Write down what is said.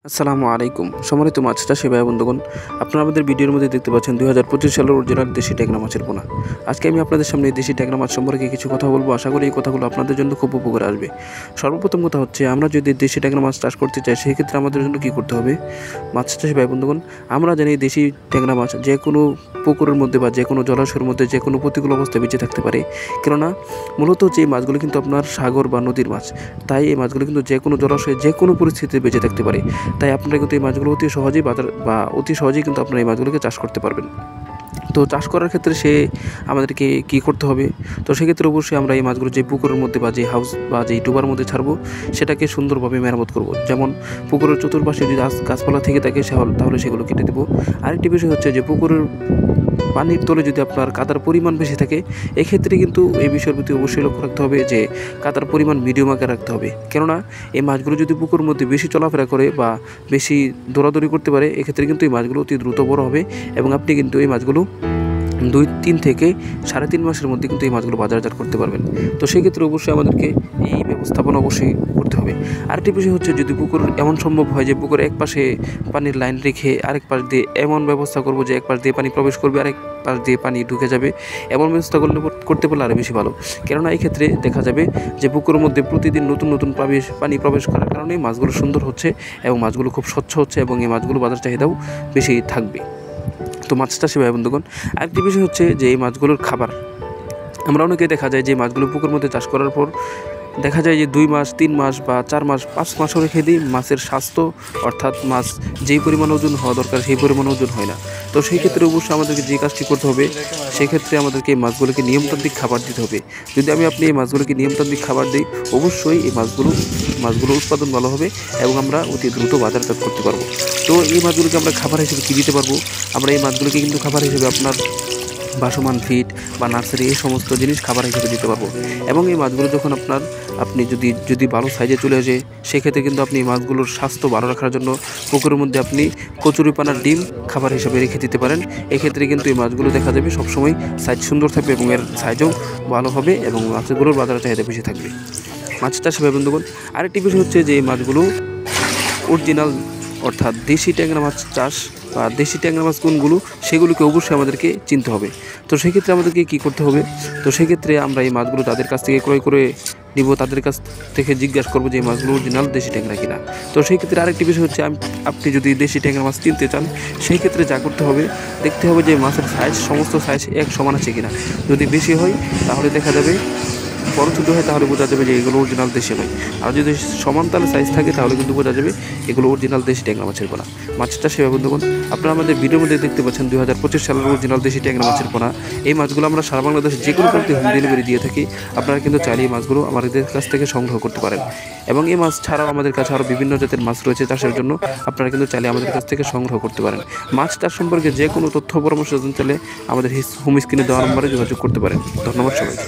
আসসালামু আলাইকুম সম্মানিত মাছ চাষি ভাই বন্ধুগণ, আপনারা আমাদের ভিডিওর মধ্যে দেখতে পাচ্ছেন 2025 সালের অরিজিনাল দেশি ট্যাংরা মাছের পোনা। আজকে আমি আপনাদের সামনে দেশি ট্যাংরা মাছ সম্পর্কে কিছু কথা বলবো। আশা করি এই কথাগুলো আপনাদের জন্য খুব উপকারে আসবে। সর্বপ্রথম কথা হচ্ছে, আমরা যদি দেশি ট্যাংরা মাছ চাষ করতে চাই সেক্ষেত্রে আমাদের জন্য কী করতে হবে। মাছ চাষি ভাই বন্ধুগণ, আমরা জানি দেশি ট্যাংরা মাছ যে কোনো পুকুরের মধ্যে বা যে কোনো জলাশয়ের মধ্যে যে কোনো প্রতিকূল অবস্থায় বেঁচে থাকতে পারে। কেননা মূলত যে মাছগুলো কিন্তু আপনার সাগর বা নদীর মাছ, তাই এই মাছগুলো কিন্তু যে কোনো জলাশয়ে যে কোনো পরিস্থিতিতে বেঁচে থাকতে পারে। তাই আপনারা কিন্তু এই মাছগুলো অতি সহজেই কিন্তু আপনারা এই মাছগুলোকে চাষ করতে পারবেন। তো চাষ করার ক্ষেত্রে আমাদেরকে কী করতে হবে, তো সেক্ষেত্রে অবশ্যই আমরা এই মাছগুলো যে পুকুরের মধ্যে বা যে হাউস বা যে ডুবার মধ্যে ছাড়বো সেটাকে সুন্দরভাবে মেরামত করব। যেমন পুকুরের চতুর্পাশে যদি গাছপালা থেকে থাকে তাহলে সেগুলো কেটে দেবো। আরেকটি বিষয় হচ্ছে যে পুকুরের পানির তলে যদি আপনার কাদার পরিমাণ বেশি থাকে, এক্ষেত্রে কিন্তু এই বিষয়ের প্রতি অবশ্যই লক্ষ্য রাখতে হবে যে কাদার পরিমাণ মিডিয়াম আকারে রাখতে হবে। কেননা এই মাছগুলো যদি পুকুরের মধ্যে বেশি চলাফেরা করে বা বেশি দৌড়াদৌড়ি করতে পারে, এক্ষেত্রে কিন্তু এই মাছগুলো অতি দ্রুত বড় হবে এবং আপনি কিন্তু এই মাছগুলো 2-3 থেকে 3.5 মাসের মধ্যে কিন্তু এই মাছগুলো বাজারজাত করতে পারবেন। তো সেক্ষেত্রে অবশ্যই আমাদেরকে এই ব্যবস্থাপনা অবশ্যই করতে হবে। আরেকটি বিষয় হচ্ছে, যদি পুকুর এমন সম্ভব হয় যে পুকুরের এক পাশে পানির লাইন রেখে আরেক পাশ দিয়ে এমন ব্যবস্থা করব যে এক পাশ দিয়ে পানি প্রবেশ করবে, আরেক পাশ দিয়ে পানি ঢুকে যাবে, এমন ব্যবস্থা করতে পারলে আরও বেশি ভালো। কেননা এই ক্ষেত্রে দেখা যাবে যে পুকুরের মধ্যে প্রতিদিন নতুন নতুন পানি প্রবেশ করার কারণে মাছগুলো সুন্দর হচ্ছে এবং মাছগুলো খুব স্বচ্ছ হচ্ছে এবং এই মাছগুলো বাজার চাহিদাও বেশি থাকবে। তো মাছ চাষি ভাই বন্ধুগণ, আরেকটি বিষয় হচ্ছে যে এই মাছগুলোর খাবার। আমরা অনেকে দেখা যায় যে মাছগুলো পুকুরের মধ্যে চাষ করার পর দেখা যায় যে 2 মাস 3 মাস বা 4 মাস 5 মাসও রেখে দিই, মাছের স্বাস্থ্য অর্থাৎ মাছ যেই পরিমাণ ওজন হওয়া দরকার সেই পরিমাণ ওজন হয় না। তো সেই ক্ষেত্রে অবশ্যই আমাদেরকে যে কাজটি করতে হবে, সেক্ষেত্রে আমাদেরকে এই মাছগুলোকে নিয়মতান্ত্রিক খাবার দিতে হবে। যদি আপনি এই মাছগুলোকে নিয়মতান্ত্রিক খাবার দিই, অবশ্যই এই মাছগুলোর উৎপাদন ভালো হবে এবং আমরা অতি দ্রুত বাজারজাত করতে পারবো। তো এই মাছগুলোকে আমরা খাবার হিসেবে কী দিতে পারবো, আমরা এই মাছগুলোকে কিন্তু খাবার হিসেবে আপনার ভাসমান ফিড বা নার্সারি এই সমস্ত জিনিস খাবার হিসেবে দিতে পারবো। এবং এই মাছগুলো যখন আপনি যদি ভালো সাইজে চলে আসে, সেক্ষেত্রে কিন্তু আপনি মাছগুলোর স্বাস্থ্য ভালো রাখার জন্য পুকুরের মধ্যে আপনি কচুরিপানার ডিম খাবার হিসেবে রেখে দিতে পারেন। এক্ষেত্রে কিন্তু এই মাছগুলো দেখা যাবে সবসময় সাইজ সুন্দর থাকবে এবং এর সাইজও ভালো হবে এবং মাছগুলোর বাজারে চাহিদা বেশি থাকবে। মাছ চাষে ভাই বন্ধুগণ, আরেকটি বিষয় হচ্ছে যে এই মাছগুলো অরিজিনাল অর্থাৎ দেশি ট্যাংরা মাছ চাষ বা দেশি ট্যাংরা মাছ কোনগুলো সেগুলোকে অবশ্যই আমাদেরকে চিনতে হবে। তো সেক্ষেত্রে আমাদেরকে কী করতে হবে, তো সেক্ষেত্রে আমরা এই মাছগুলো তাদের কাছ থেকে ক্রয় করে নিব, তাদের কাছ থেকে জিজ্ঞাসা করবো যে এই মাছগুলো অরিজিনাল দেশি ট্যাংরা কিনা। তো সেই ক্ষেত্রে আরেকটি বিষয় হচ্ছে, আপনি যদি দেশি ট্যাংরা মাছ কিনতে চান সেই ক্ষেত্রে যা করতে হবে, দেখতে হবে যে মাছের সমস্ত সাইজ এক সমান আছে কিনা। যদি বেশি হয় তাহলে দেখা যাবে, বড় ছোটো হয় তাহলে বোঝা যাবে যে এগুলো অরিজিনাল দেশি নয়। আর যদি সমান তালে সাইজ থাকে তাহলে কিন্তু বোঝা যাবে এগুলো অরিজিনাল দেশি ট্যাংরা মাছের পোনা। মাছ চাষি বন্ধুগণ, আপনারা আমাদের ভিডিওর মধ্যে দেখতে পাচ্ছেন 2025 সালের অরিজিনাল দেশি ট্যাংরা মাছের পোনা। এই মাছগুলো আমরা সারা বাংলাদেশে যে কোনো প্রান্তে হোম ডেলিভারি দিয়ে থাকি। আপনারা কিন্তু চাইলে এই মাছগুলো আমাদের কাছ থেকে সংগ্রহ করতে পারেন। এবং এই মাছ ছাড়াও আমাদের কাছে আরও বিভিন্ন জাতের মাছ রয়েছে চাষের জন্য, আপনারা কিন্তু চাইলে আমাদের কাছ থেকে সংগ্রহ করতে পারেন। মাছ চাষ সম্পর্কে যে কোনো তথ্য পরামর্শ জানতে চাইলে আমাদের হোম স্ক্রিনে দেওয়া নম্বরে যোগাযোগ করতে পারেন। ধন্যবাদ সবাইকে।